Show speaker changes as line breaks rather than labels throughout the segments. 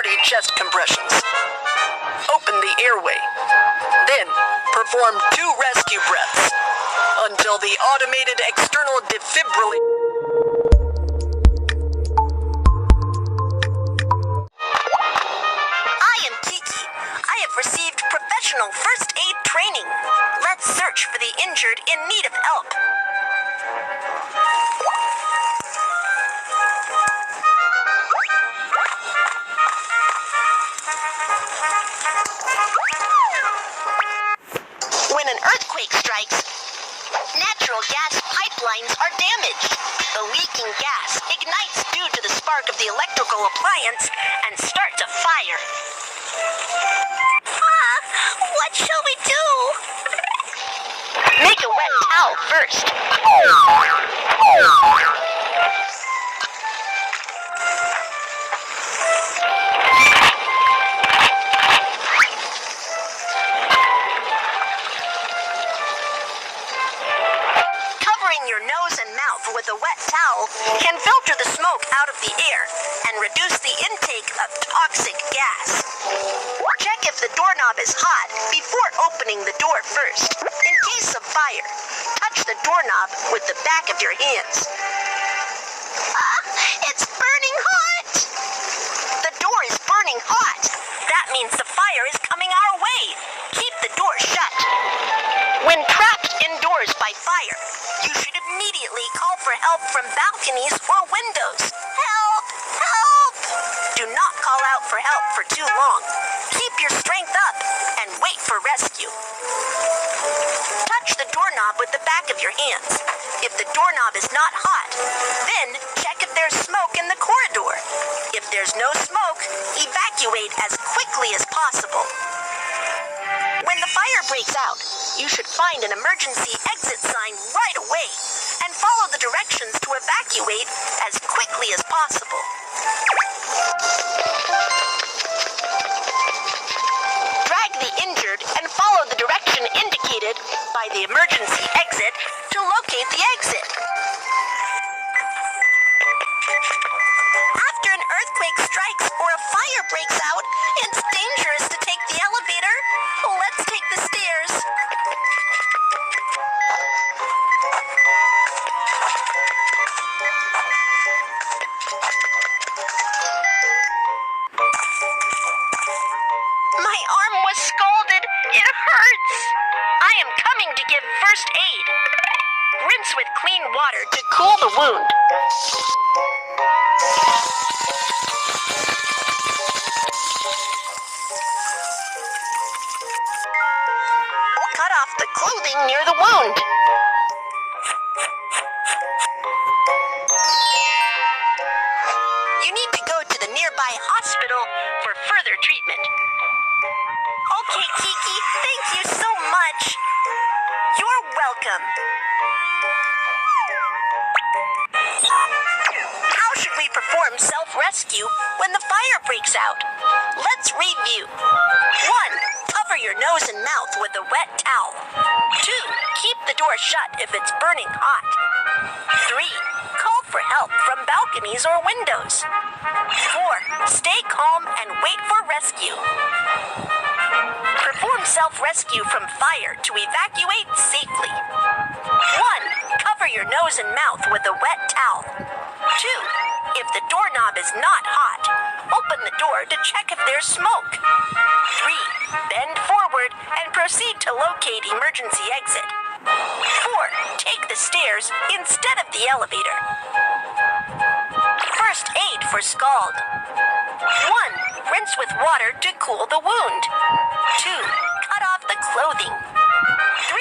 30 chest compressions. Open the airway. Then, perform 2 rescue breaths until the automated external defibrillator. I am Kiki. I have received professional first aid training. Let's search for the injured in need of help. When an earthquake strikes, natural gas pipelines are damaged. The leaking gas ignites due to the spark of the electrical appliance and starts a fire. What shall we do? Make a wet towel first. Covering your nose and mouth with a wet towel can filter the smoke out of the air and reduce the intake of toxic gas. Check if the doorknob is hot before opening the door first. In case of fire, touch the doorknob with the back of your hands. It's burning hot! The door is burning hot. That means the fire is coming our way. Keep the door shut. When trapped indoors by fire, you should immediately call for help from balconies or windows. Help! Help! Do not call out for help for too long. Keep your strength up and wait for rescue. Touch the doorknob with the back of your hands. If the doorknob is not hot, then check if there's smoke in the corridor. If there's no smoke, evacuate as quickly as possible. When the fire breaks out, you should find an emergency exit sign right away and follow the directions to evacuate as quickly as possible. Drag the injured and follow the direction indicated by the emergency exit to locate the exit. After an earthquake strikes or a fire breaks out, it's dangerous to take the elevator. Let's take the stairs. My arm was scalded. It hurts. I am coming to give first aid. Rinse with clean water to cool the wound. Cut off the clothing near the wound. You need to go to the nearby hospital for further treatment. Okay, Kiki, thank you so much. You're welcome. How should we perform self-rescue when the fire breaks out? Let's review. 1. Cover your nose and mouth with a wet towel. 2. Keep the door shut if it's burning hot. 3. Call for help from balconies or windows. 4. Stay calm and wait for rescue. Perform self-rescue from fire to evacuate safely. 1. Cover your nose and mouth with a wet towel. 2. If the doorknob is not hot, open the door to check if there's smoke. 3. Bend forward and proceed to locate emergency exit. 4. Take the stairs instead of the elevator. First aid for scald. 1. Rinse with water to cool the wound. 2. Cut off the clothing. 3.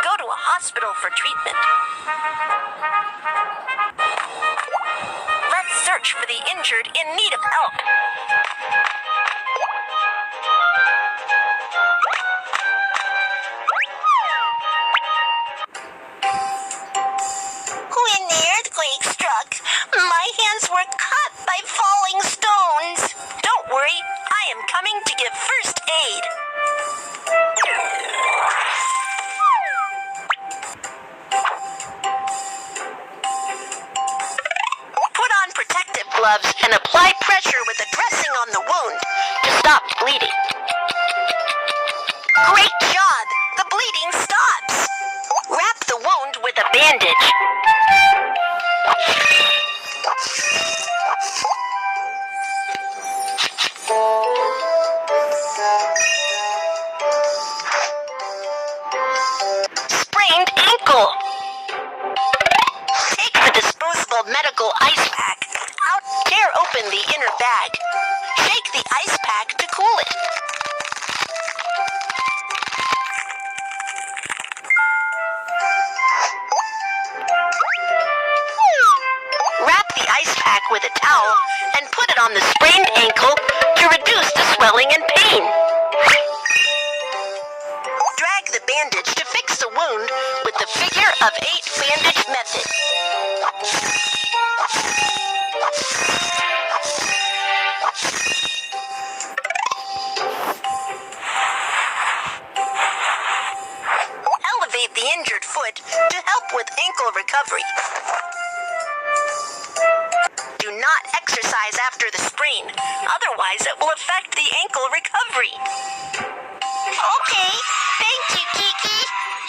Go to a hospital for treatment. Let's search for the injured in need of help. When the earthquake struck, my hands were cut by falling stones. Don't worry, I am coming to give first aid. Put on protective gloves and apply pressure with a dressing on the wound to stop bleeding. Great job! The bleeding stops! Wrap the wound with a bandage. Sprained ankle. Take the disposable medical ice pack out, tear open the inner bag. Shake the ice pack to cool it. Wrap the ice pack with a towel and put it on the sprained ankle to reduce the swelling and pain. Drag the bandage to fix the wound with the figure of 8 bandage method. Elevate the injured foot to help with ankle recovery. Do not exercise after the sprain, otherwise it will affect the ankle recovery. Okay, thank you, Kiki.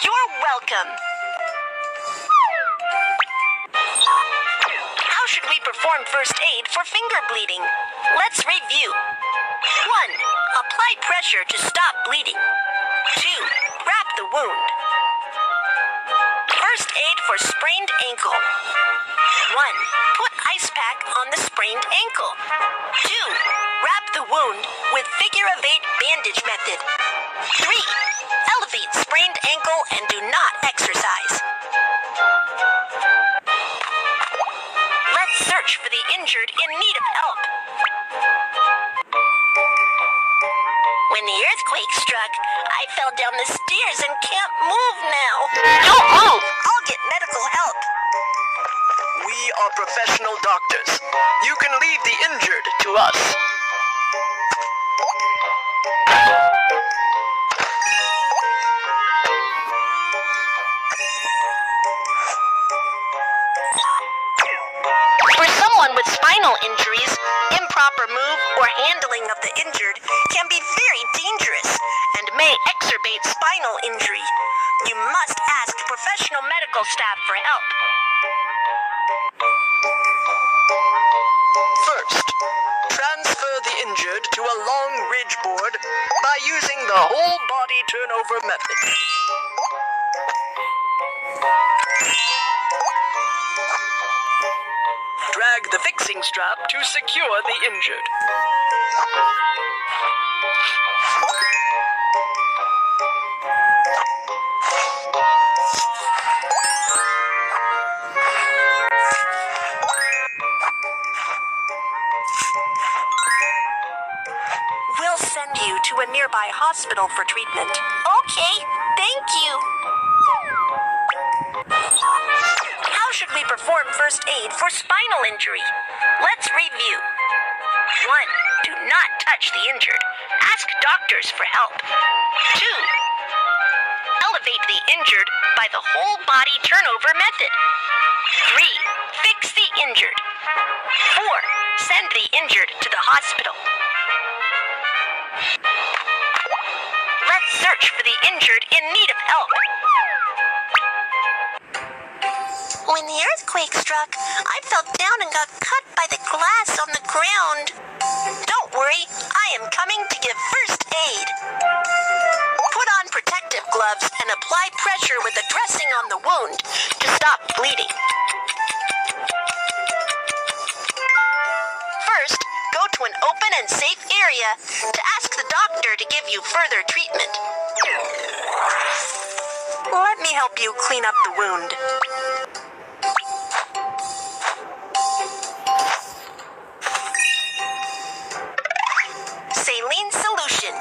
You're welcome. How should we perform first aid for finger bleeding? Let's review. 1. Apply pressure to stop bleeding. 2. Wrap the wound. First aid for sprained ankle. 1. Put ice pack on the sprained ankle. 2. Wrap the wound with figure of 8 bandage method. 3. Elevate sprained ankle and do not exercise. Let's search for the injured in need of help. When the earthquake struck, I fell down the stairs and can't move now. Don't move! I'll get medical help.
We are professional doctors. You can leave the injured to us.
For someone with spinal injuries, improper move or handling of the injured can be very dangerous and may exacerbate spinal injury. You must ask professional medical staff for help.
First, transfer the injured to a long ridge board by using the whole body turnover method. Drag the fixing strap to secure the injured.
We'll send you to a nearby hospital for treatment. Okay, thank you. How should we perform first aid for spinal injury? Let's review. 1. Do not touch the injured. Ask doctors for help. 2. Elevate the injured by the whole body turnover method. 3. Fix the injured. 4. Send the injured to the hospital. Let's search for the injured in need of help. When the earthquake struck, I fell down and got cut by the glass on the ground. Don't worry, I am coming to give first aid. Put on protective gloves and apply pressure with a dressing on the wound to stop bleeding. First, go to an open and safe area to ask the doctor to give you further treatment. Let me help you clean up the wound. Saline solution.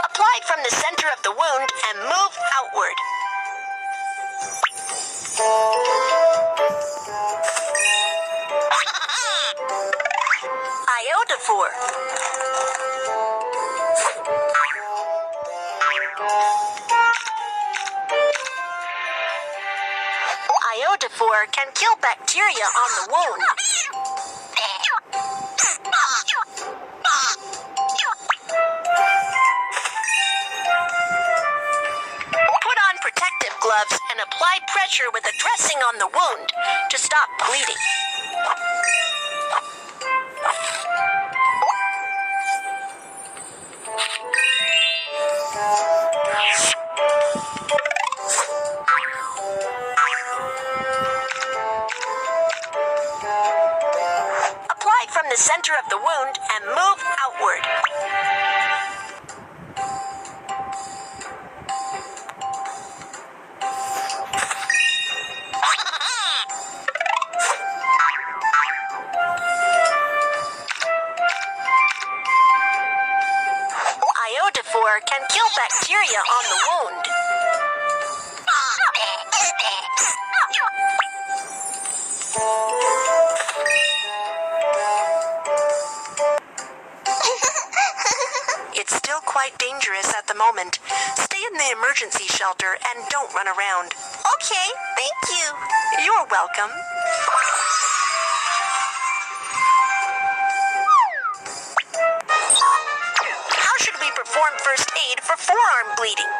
Apply from the center of the wound and move outward. Iodophor. iodophore can kill bacteria on the wound. Put on protective gloves and apply pressure with a dressing on the wound to stop bleeding. Apply from the center of the wound and move outward. Iodophore can kill bacteria on the wound. It's still quite dangerous at the moment. Stay in the emergency shelter and don't run around. Okay, thank you. You're welcome. How should we perform first aid for forearm bleeding?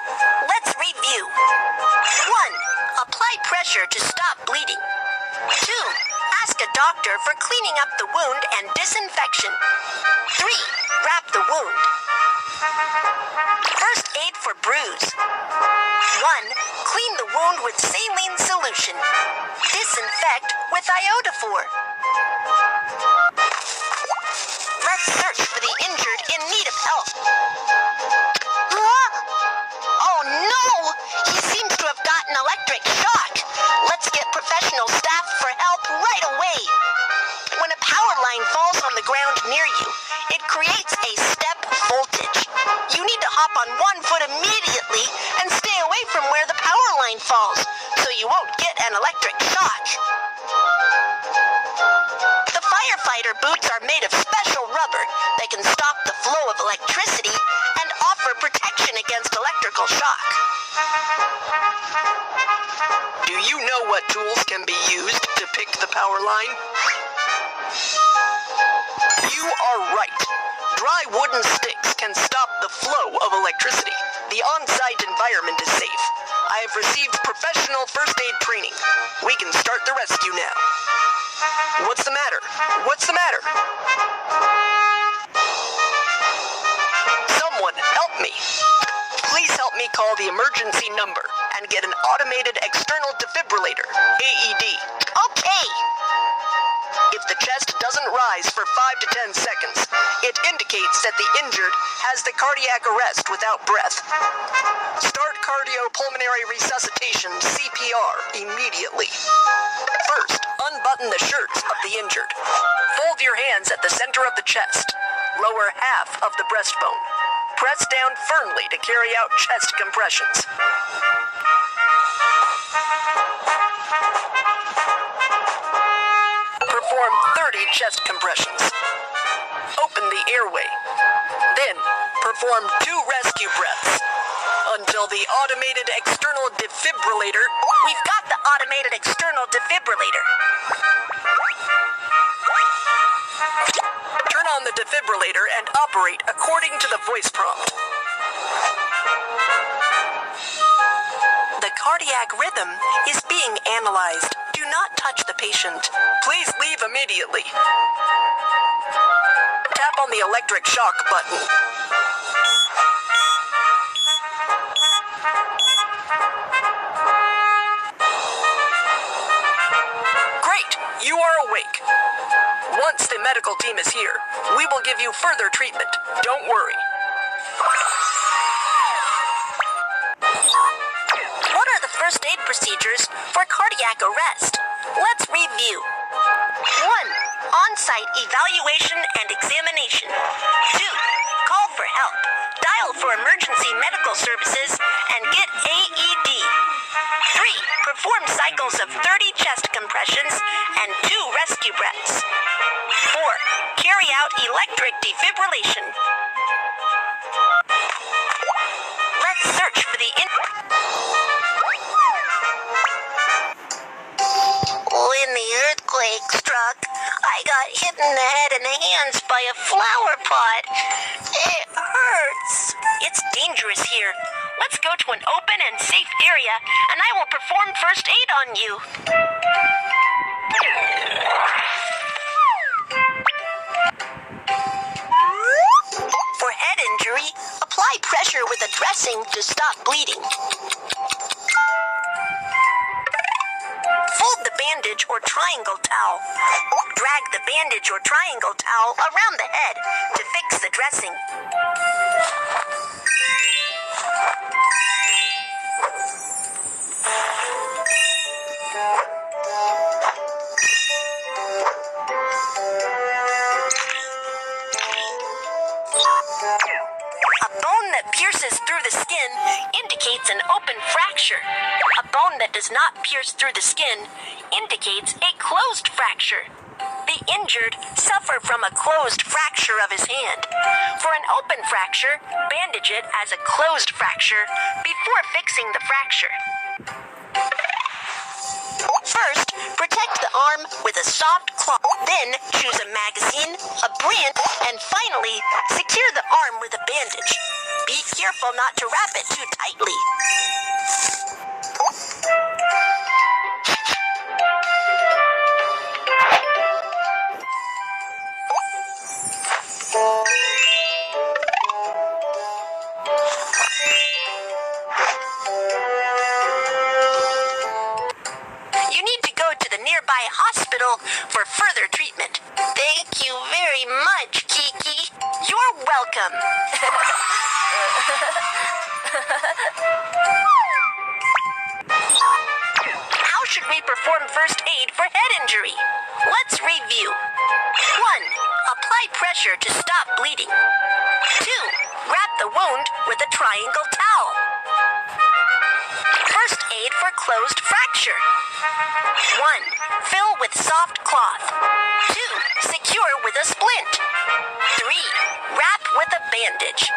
Let's review. 1. Apply pressure to stop bleeding. 2. Ask a doctor for cleaning up the wound and disinfection. 3. Wrap the wound. First aid for bruise. 1. Clean the wound with saline solution. Disinfect with iodophore. Let's search for the injured in need of help. Oh no! He seems to have gotten electric shock. Let's get professional staff for help right away. When a power line falls on the ground near you, it creates a step voltage. You need to hop on one foot immediately and stay away from where the power line falls, so you won't get an electric shock. The firefighter boots are made of special rubber that can stop the flow of electricity and offer protection against electrical shock.
Do you know what tools can be used to pick the power line? You are right. Dry wooden sticks can stop the flow of electricity. The on-site environment is safe. I have received professional first aid training. We can start the rescue now. What's the matter? What's the matter? Someone help me. Please help me call the emergency number and get an automated external defibrillator, AED.
Okay.
If the chest doesn't rise for 5 to 10 seconds, it indicates that the injured has the cardiac arrest without breath. Start cardiopulmonary resuscitation, CPR, immediately. First, unbutton the shirts of the injured. Fold your hands at the center of the chest. Lower half of the breastbone. Press down firmly to carry out chest compressions. Perform 30 chest compressions. Open the airway. Then, perform 2 rescue breaths until the automated external defibrillator.
We've got the automated external defibrillator.
Turn on the defibrillator and operate according to the voice prompt. The cardiac rhythm is being analyzed. Do not touch the patient. Please leave immediately. Tap on the electric shock button. Great, you are awake. Once the medical team is here, we will give you further treatment. Don't worry.
What are the first aid procedures for cardiac arrest? Let's review. 1. On-site evaluation and examination. 2. Call for help. Dial for emergency medical services and get AED. 3. Perform cycles of 30 chest compressions and 2 rescue breaths. 4. Carry out electric defibrillation. Let's search for the I got hit in the head and the hands by a flower pot. It hurts. It's dangerous here. Let's go to an open and safe area, and I will perform first aid on you. For head injury, apply pressure with a dressing to stop bleeding. Fold the bandage or triangle towel. Drag the bandage or triangle towel around the head to fix the dressing. A bone that pierces through the skin indicates an open fracture. A bone that does not pierce through the skin indicates a closed fracture. The injured suffer from a closed fracture of his hand. For an open fracture, bandage it as a closed fracture before fixing the fracture. First, protect the arm with a soft cloth. Then, choose a magazine, a brand, and finally, secure the arm with a bandage. Be careful not to wrap it too tightly. You need to go to the nearby hospital for further treatment. Thank you very much, Kiki. You're welcome. How should we perform first aid for head injury? Let's review. 1. Apply pressure to stop bleeding. 2. Wrap the wound with a triangle towel. First aid for closed fracture. 1. Fill with soft cloth. 2. Secure with a splint. 3. Wrap with a bandage.